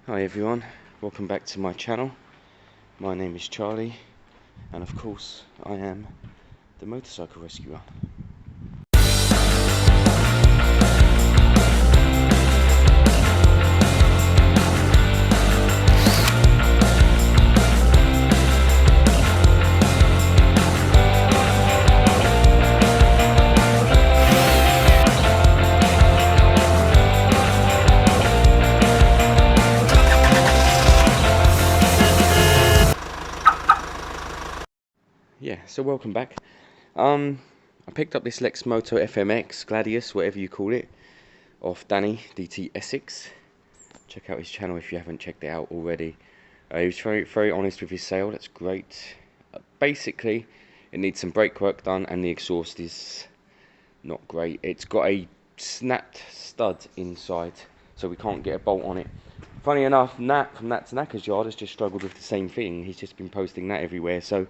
Hi everyone, welcome back to my channel. My name is Charlie, and of course I am the motorcycle rescuer. Yeah, so welcome back. I picked up this Lexmoto FMX, Gladius, whatever you call it, off Danny, DT Essex. Check out his channel if you haven't checked it out already. He was very honest with his sale, that's great. Basically, it needs some brake work done and the exhaust is not great. It's got a snapped stud inside, so we can't get a bolt on it. Funny enough, Nat from Nat's Knacker's Yard has just struggled with the same thing. He's just been posting that everywhere, so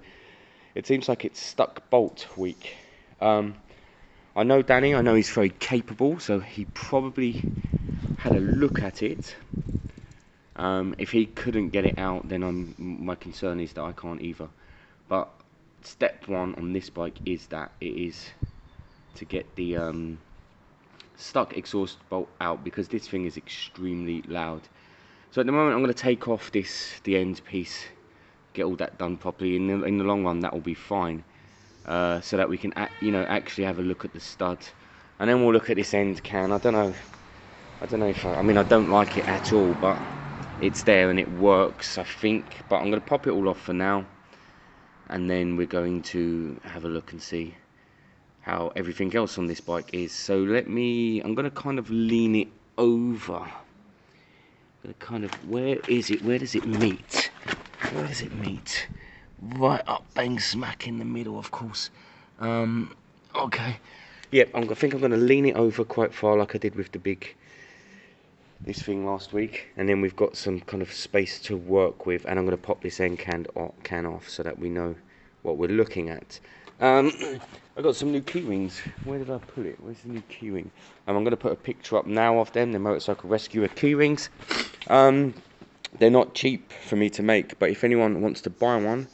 it seems like it's stuck bolt week. I know Danny, I know he's very capable, so he probably had a look at it. If he couldn't get it out, then my concern is that I can't either. But step one on this bike is that it is to get the stuck exhaust bolt out, because this thing is extremely loud. So at the moment I'm going to take off the end piece, get all that done properly. In the long run that will be fine, so that we can actually have a look at the stud, and then we'll look at this end can. I don't know if I mean, I don't like it at all, but it's there and it works, I think. But I'm going to pop it all off for now, and then we're going to have a look and see how everything else on this bike is. So I'm going to kind of lean it over. Where is it? Where does it meet? Where does it meet? Right up bang smack in the middle, of course. Okay. Yep, I think I'm going to lean it over quite far, like I did with this thing last week, and then we've got some kind of space to work with, and I'm going to pop this end can off so that we know what we're looking at. I got some new key rings. Where did I put it? Where's the new key ring? I'm going to put a picture up now of them, the Motorcycle Rescuer key rings. They're not cheap for me to make, but if anyone wants to buy one,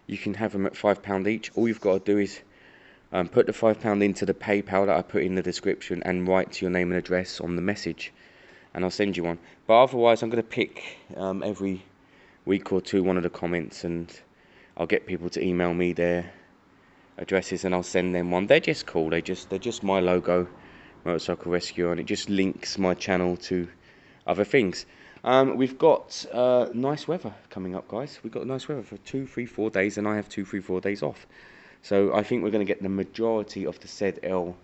you can have them at £5 each. All you've got to do is put the £5 into the PayPal that I put in the description and write your name and address on the message, and I'll send you one. But otherwise, I'm going to pick every week or two one of the comments, and I'll get people to email me their addresses and I'll send them one. They're just cool. They're just my logo, Motorcycle Rescue, and it just links my channel to other things. We've got nice weather coming up, guys. We've got nice weather for 2, 3, 4 days, and I have 2, 3, 4 days off. So I think we're going to get the majority of the ZL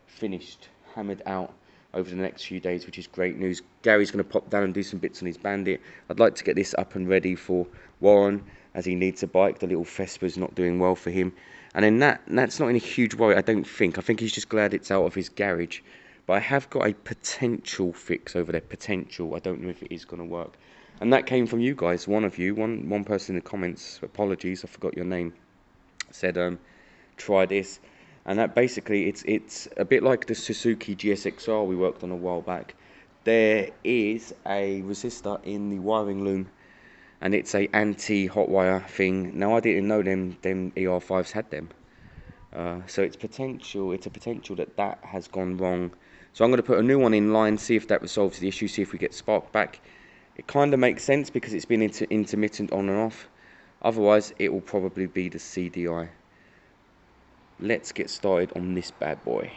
finished, hammered out over the next few days, which is great news. Gary's going to pop down and do some bits on his Bandit. I'd like to get this up and ready for Warren, as he needs a bike. The little Vespa's not doing well for him. And then that's not in a huge worry, I don't think. I think he's just glad it's out of his garage. But I have got a potential fix over there. Potential. I don't know if it is going to work. And that came from you guys. One of you, one person in the comments, apologies, I forgot your name, said, try this. And that basically, it's a bit like the Suzuki GSXR we worked on a while back. There is a resistor in the wiring loom, and it's a anti-hot wire thing. Now, I didn't know them ER5s had them. So it's a potential that has gone wrong. So I'm going to put a new one in line, see if that resolves the issue, see if we get spark back. It kind of makes sense because it's been intermittent on and off. Otherwise, it will probably be the CDI. Let's get started on this bad boy.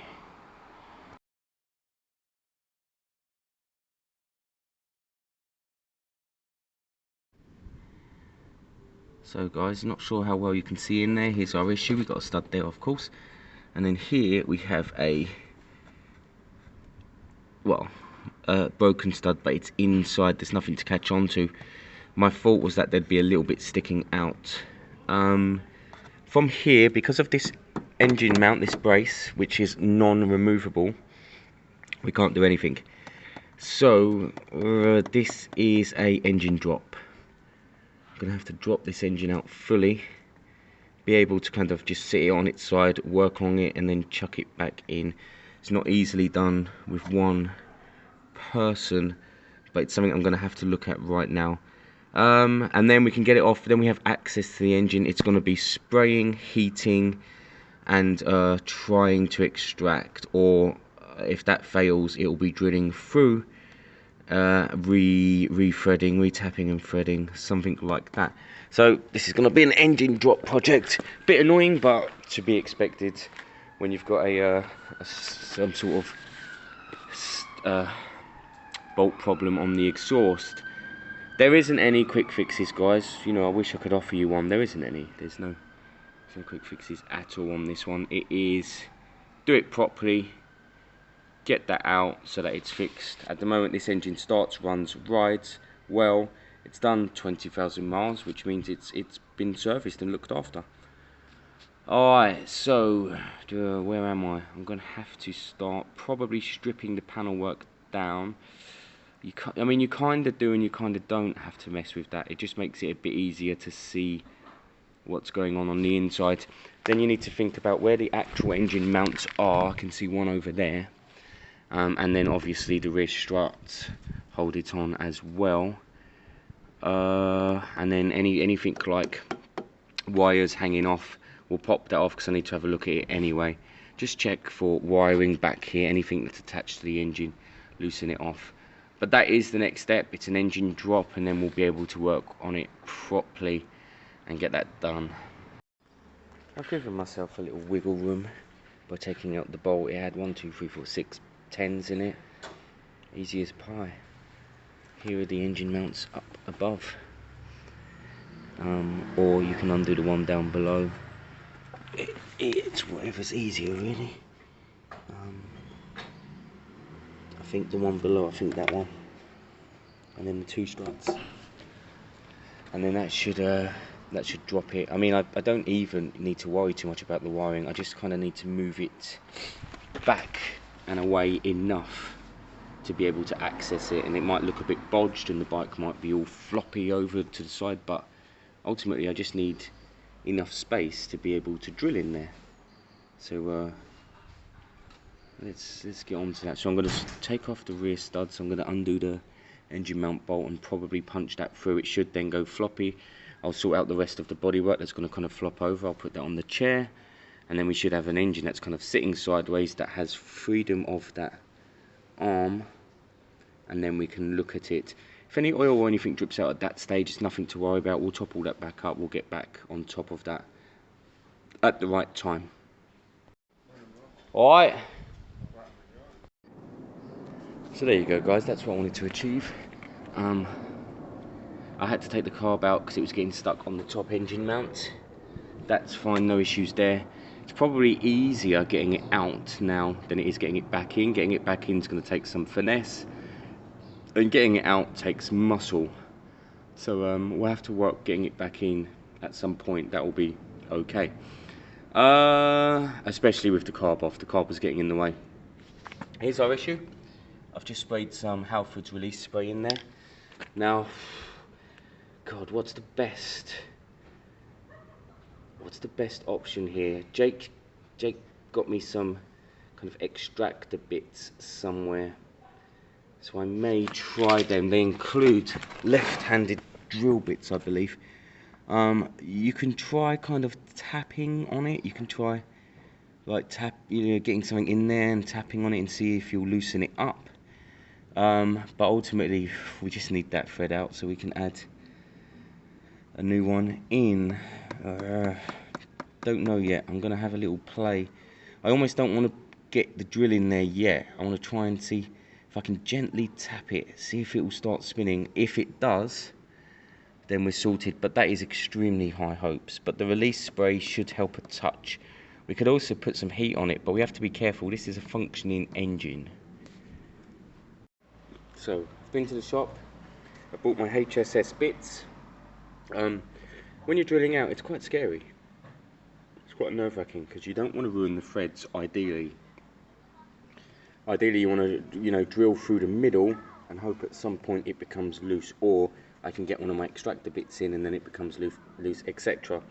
So guys, not sure how well you can see in there. Here's our issue. We've got a stud there, of course. And then here we have a broken stud, but it's inside. There's nothing to catch on to. My thought was that there'd be a little bit sticking out. From here, because of this engine mount, this brace, which is non-removable, we can't do anything. So this is a engine drop. I'm gonna have to drop this engine out fully, be able to kind of just sit it on its side, work on it, and then chuck it back in. It's not easily done with one person, but it's something I'm going to have to look at right now. And then we can get it off. Then we have access to the engine. It's going to be spraying, heating, and trying to extract, or if that fails, it will be drilling through, re-threading, re-tapping and threading, something like that. So this is going to be an engine drop project. Bit annoying, but to be expected when you've got some sort of bolt problem on the exhaust. There isn't any quick fixes, guys. You know, I wish I could offer you one. There isn't any. There's no quick fixes at all on this one. It is do it properly, get that out so that it's fixed. At the moment, this engine starts, runs, rides well. It's done 20,000 miles, which means it's been serviced and looked after. Alright, so where am I? I'm gonna have to start probably stripping the panel work down. I mean, you kind of do and you kind of don't have to mess with that. It just makes it a bit easier to see what's going on the inside. Then you need to think about where the actual engine mounts are. I can see one over there. And then obviously the rear struts hold it on as well. And then anything like wires hanging off, we'll pop that off because I need to have a look at it anyway. Just check for wiring back here, anything that's attached to the engine, loosen it off. But that is the next step. It's an engine drop, and then we'll be able to work on it properly and get that done. I've given myself a little wiggle room by taking out the bolt. It had 1, 2, 3, 4, 6 10s in it. Easy as pie. Here are the engine mounts up above. Or you can undo the one down below. It's whatever's easier, really. I think the one below, I think that one, and then the 2 struts, and then that should drop it. I mean, I don't even need to worry too much about the wiring. I just kind of need to move it back and away enough to be able to access it, and it might look a bit bodged and the bike might be all floppy over to the side, but ultimately I just need enough space to be able to drill in there. So let's get on to that. So I'm going to take off the rear studs. I'm going to undo the engine mount bolt and probably punch that through. It should then go floppy. I'll sort out the rest of the bodywork that's going to kind of flop over. I'll put that on the chair, and then we should have an engine that's kind of sitting sideways that has freedom of that arm, and then we can look at it. If any oil or anything drips out at that stage, it's nothing to worry about. We'll top all that back up. We'll get back on top of that at the right time. Alright. So there you go, guys. That's what I wanted to achieve. I had to take the carb out because it was getting stuck on the top engine mount. That's fine, no issues there. It's probably easier getting it out now than it is getting it back in. Getting it back in is going to take some finesse, and getting it out takes muscle. So we'll have to work getting it back in at some point. That will be okay. Especially with the carb off. The carb was getting in the way. Here's our issue. I've just sprayed some Halford's release spray in there. Now, God, what's the best option here? Jake got me some kind of extractor bits somewhere, so I may try them. They include left-handed drill bits, I believe. You can try kind of tapping on it. You can try like getting something in there and tapping on it and see if you'll loosen it up. But ultimately we just need that thread out so we can add a new one in. Don't know yet. I'm gonna have a little play. I almost don't want to get the drill in there yet. I want to try and see if I can gently tap it, see if it will start spinning. If it does, then we're sorted, but that is extremely high hopes. But the release spray should help a touch. We could also put some heat on it, but we have to be careful. This is a functioning engine. So, I've been to the shop. I bought my HSS bits. When you're drilling out, it's quite scary. It's quite nerve-wracking because you don't want to ruin the threads. Ideally, you want to, drill through the middle and hope at some point it becomes loose, or I can get one of my extractor bits in and then it becomes loose, etc.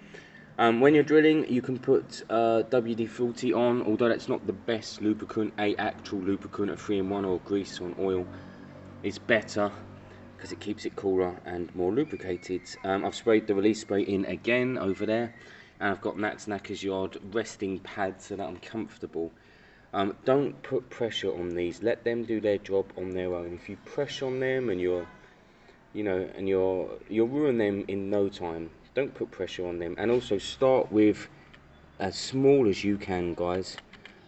When you're drilling, you can put WD-40 on, although that's not the best lubricant. Actual lubricant, a 3-in-1 or grease or an oil is better. because it keeps it cooler and more lubricated. I've sprayed the release spray in again over there, and I've got Nat's Knackers Yard resting pads so that I'm comfortable. Don't put pressure on these, let them do their job on their own. If you press on them and you'll ruin them in no time. Don't put pressure on them. And also start with as small as you can, guys,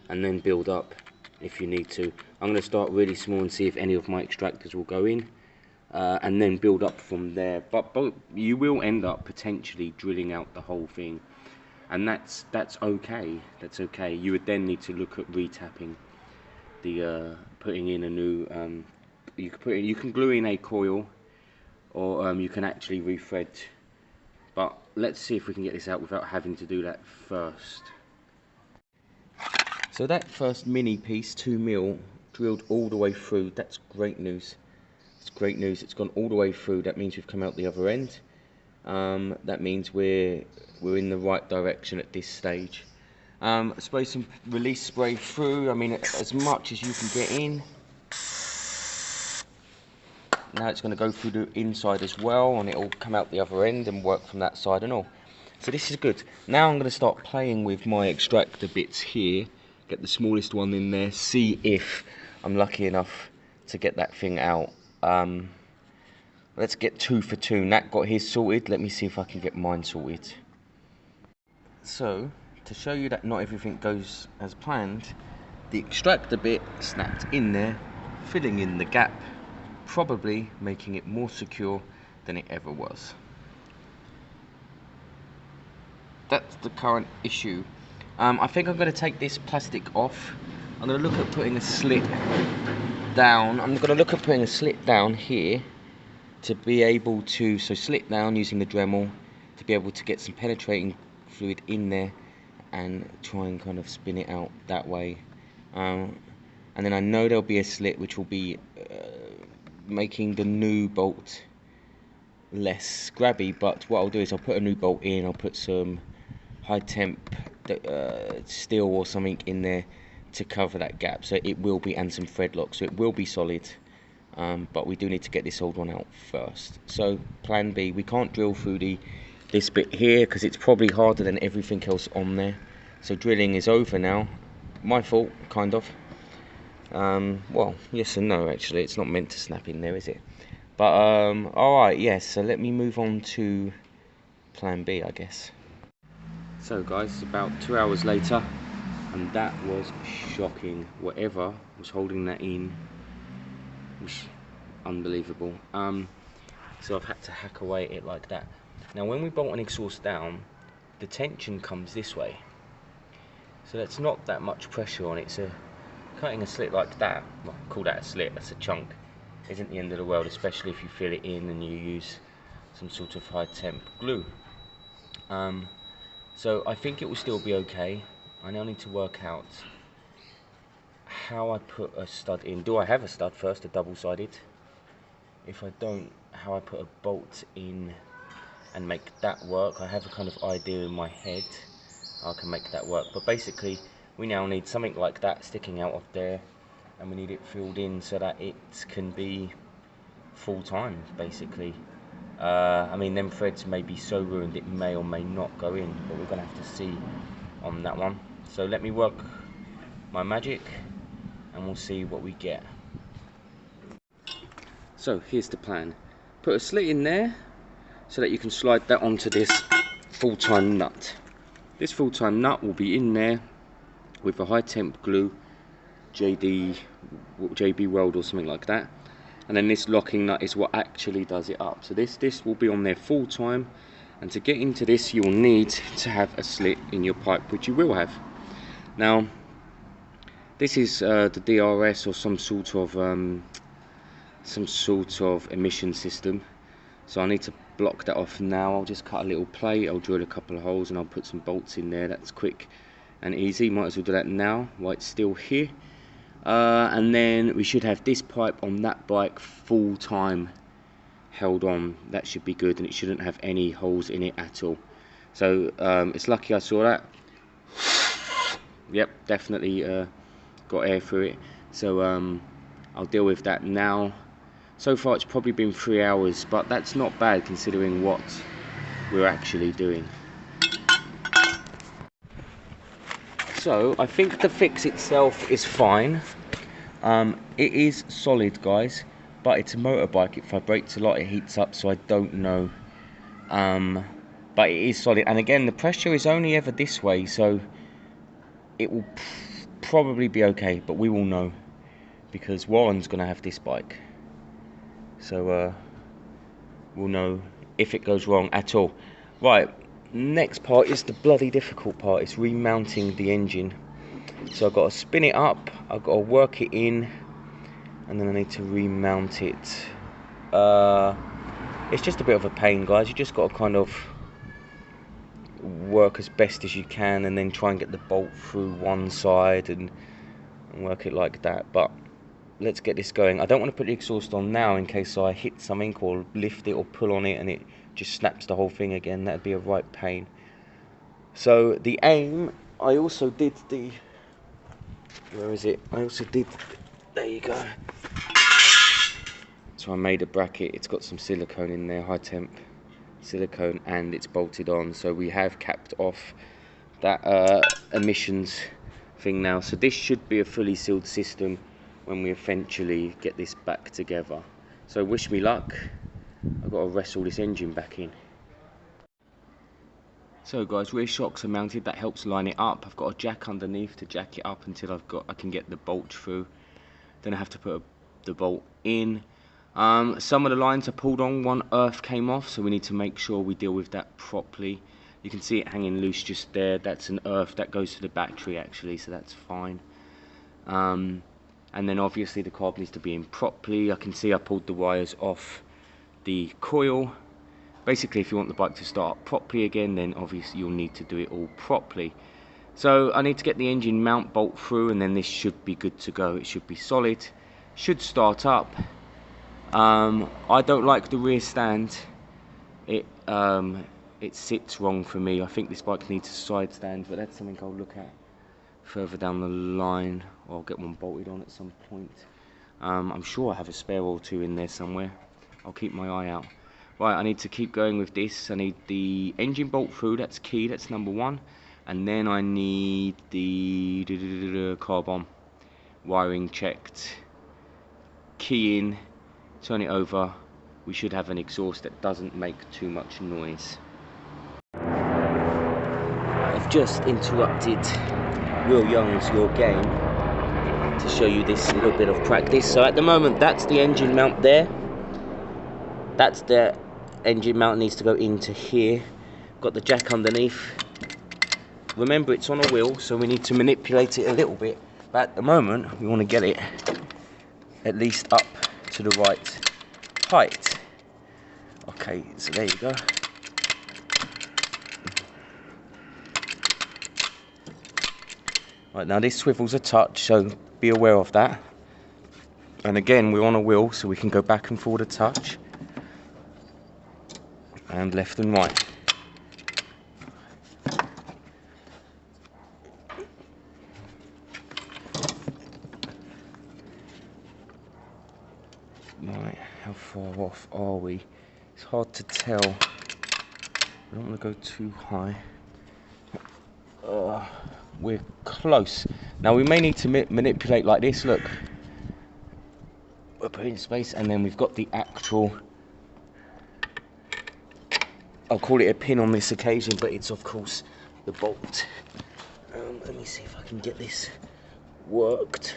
and then build up if you need to. I'm going to start really small and see if any of my extractors will go in, and then build up from there. But you will end up potentially drilling out the whole thing, and that's okay. That's okay. You would then need to look at retapping the putting in a new. You can glue in a coil, or you can actually rethread. But let's see if we can get this out without having to do that first. So that first mini piece, 2mm, drilled all the way through. That's great news. It's great news. It's gone all the way through. That means we've come out the other end. That means we're in the right direction at this stage. Spray some release spray through. I mean, as much as you can get in. Now it's going to go through the inside as well, and it'll come out the other end and work from that side and all. So this is good. Now I'm going to start playing with my extractor bits here. Get the smallest one in there. See if I'm lucky enough to get that thing out. Let's get 2 for 2. Nat got his sorted. Let me see if I can get mine sorted. So, to show you that not everything goes as planned, the extractor bit snapped in there, filling in the gap, probably making it more secure than it ever was. That's the current issue. I think I'm going to take this plastic off. I'm going to look at putting a slit down. I'm going to look at putting a slit down here to be able to, so slit down using the Dremel to be able to get some penetrating fluid in there and try and kind of spin it out that way. And then I know there'll be a slit which will be making the new bolt less grabby, but what I'll do is I'll put a new bolt in, I'll put some high temp steel or something in there to cover that gap, so it will be, and some thread lock, so it will be solid, but we do need to get this old one out first. So plan B, we can't drill through this bit here because it's probably harder than everything else on there, so drilling is over now. My fault, kind of. Well, yes and no, actually. It's not meant to snap in there, is it? But, alright, yes, so let me move on to plan B, I guess. So, guys, about 2 hours later, and that was shocking. Whatever was holding that in was unbelievable. So I've had to hack away at it like that. Now, when we bolt an exhaust down, the tension comes this way. So that's not that much pressure on it, so cutting a slit like that, well, call that a slit, that's a chunk, isn't the end of the world, especially if you fill it in and you use some sort of high temp glue. So I think it will still be okay. I now need to work out how I put a stud in. Do I have a stud first, a double-sided? If I don't, how I put a bolt in and make that work. I have a kind of idea in my head I can make that work, but basically we now need something like that sticking out of there, and we need it filled in so that it can be full time, basically. I mean, them threads may be so ruined it may or may not go in, but we're going to have to see on that one. So let me work my magic and we'll see what we get. So here's the plan. Put a slit in there so that you can slide that onto this full-time nut. This full-time nut will be in there with a high temp glue, JB Weld or something like that, and then this locking nut is what actually does it up. So this will be on there full time, and to get into this you'll need to have a slit in your pipe, which you will have. Now this is the DRS or some sort of emission system, so I need to block that off now. I'll just cut a little plate, I'll drill a couple of holes, and I'll put some bolts in there. That's quick and easy. Might as well do that now while it's still here. And then we should have this pipe on that bike full time held on. That should be good, and it shouldn't have any holes in it at all. So it's lucky I saw that. Yep, definitely got air through it. So I'll deal with that now. So far it's probably been 3 hours, but that's not bad considering what we're actually doing. So I think the fix itself is fine. It is solid, guys, but it's a motorbike. It vibrates a lot, it heats up, so I don't know. But it is solid, and again the pressure is only ever this way, so it will probably be okay, but we will know because Warren's gonna have this bike, so we'll know if it goes wrong at all. Right, next part is the bloody difficult part. It's remounting the engine. So I've got to spin it up, I've got to work it in, and then I need to remount it. It's just a bit of a pain, guys. You just got to kind of work as best as you can and then try and get the bolt through one side and work it like that. But let's get this going. I don't want to put the exhaust on now in case I hit something or lift it or pull on it and it just snaps the whole thing again. That'd be a right pain. So the aim, I also did the, where is it? I also did, there you go. So I made a bracket. It's got some silicone in there, high temp silicone, and it's bolted on. So we have capped off that emissions thing now. So this should be a fully sealed system when we eventually get this back together. So wish me luck. I've got to wrestle this engine back in. So guys, rear shocks are mounted. That helps line it up. I've got a jack underneath to jack it up until I can get the bolt through. Then I have to put the bolt in. Some of the lines are pulled on, one earth came off, so we need to make sure we deal with that properly. You can see it hanging loose just there. That's an earth that goes to the battery actually, so that's fine. And then obviously the carb needs to be in properly. I can see I pulled the wires off the coil. Basically, if you want the bike to start up properly again, then obviously you'll need to do it all properly. So I need to get the engine mount bolt through, and then this should be good to go. It should be solid, should start up. I don't like the rear stand. It sits wrong for me. I think this bike needs a side stand, but that's something I'll look at further down the line, or I'll get one bolted on at some point. I'm sure I have a spare or two in there somewhere. I'll keep my eye out. Right, I need to keep going with this. I need the engine bolt through, that's key, that's number one. And then I need the carb on, wiring checked, key in, turn it over. We should have an exhaust that doesn't make too much noise. I've just interrupted Will Young's Your Game to show you this little bit of practice. So at the moment, that's the engine mount there. That's the engine mount, needs to go into here. Got the jack underneath. Remember, it's on a wheel, so we need to manipulate it a little bit. But at the moment, we want to get it at least up to the right height. Okay, so there you go. Right, now this swivels a touch, so be aware of that. And again, we're on a wheel, so we can go back and forward a touch. And left and right. Right, how far off are we? It's hard to tell. I don't want to go too high. We're close. Now we may need to manipulate like this, look. We're putting space, and then we've got the actual, I'll call it a pin on this occasion, but it's of course the bolt. Let me see if I can get this worked.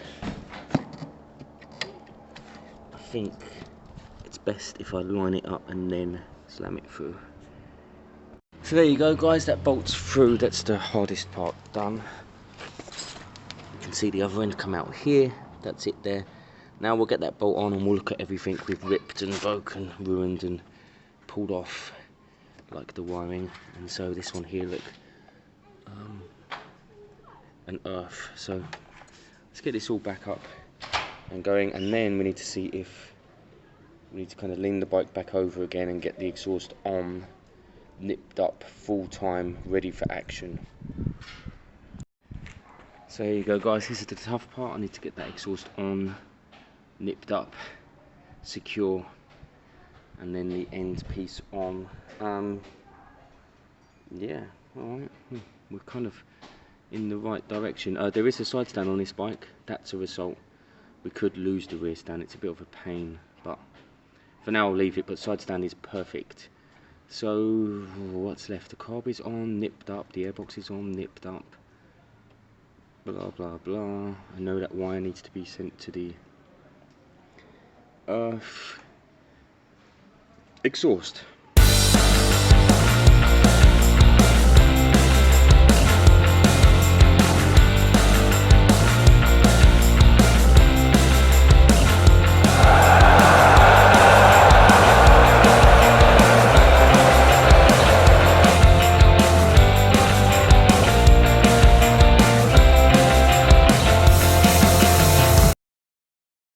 I think it's best if I line it up and then slam it through. So there you go guys, that bolt's through. That's the hardest part done. You can see the other end come out here. That's it there. Now we'll get that bolt on and we'll look at everything we've ripped and broken, ruined and pulled off, like the wiring. And so this one here, look, an earth. So let's get this all back up and going, and then we need to see if we need to kind of lean the bike back over again and get the exhaust on, nipped up, full time, ready for action. So here you go guys, this is the tough part. I need to get that exhaust on, nipped up, secure, and then the end piece on. Yeah, alright, we're kind of in the right direction. There is a side stand on this bike. That's a result. We could lose the rear stand, it's a bit of a pain, but for now I'll leave it. But side stand is perfect. So what's left? The carb is on, nipped up, the airbox is on, nipped up, blah blah blah. I know that wire needs to be sent to the exhaust.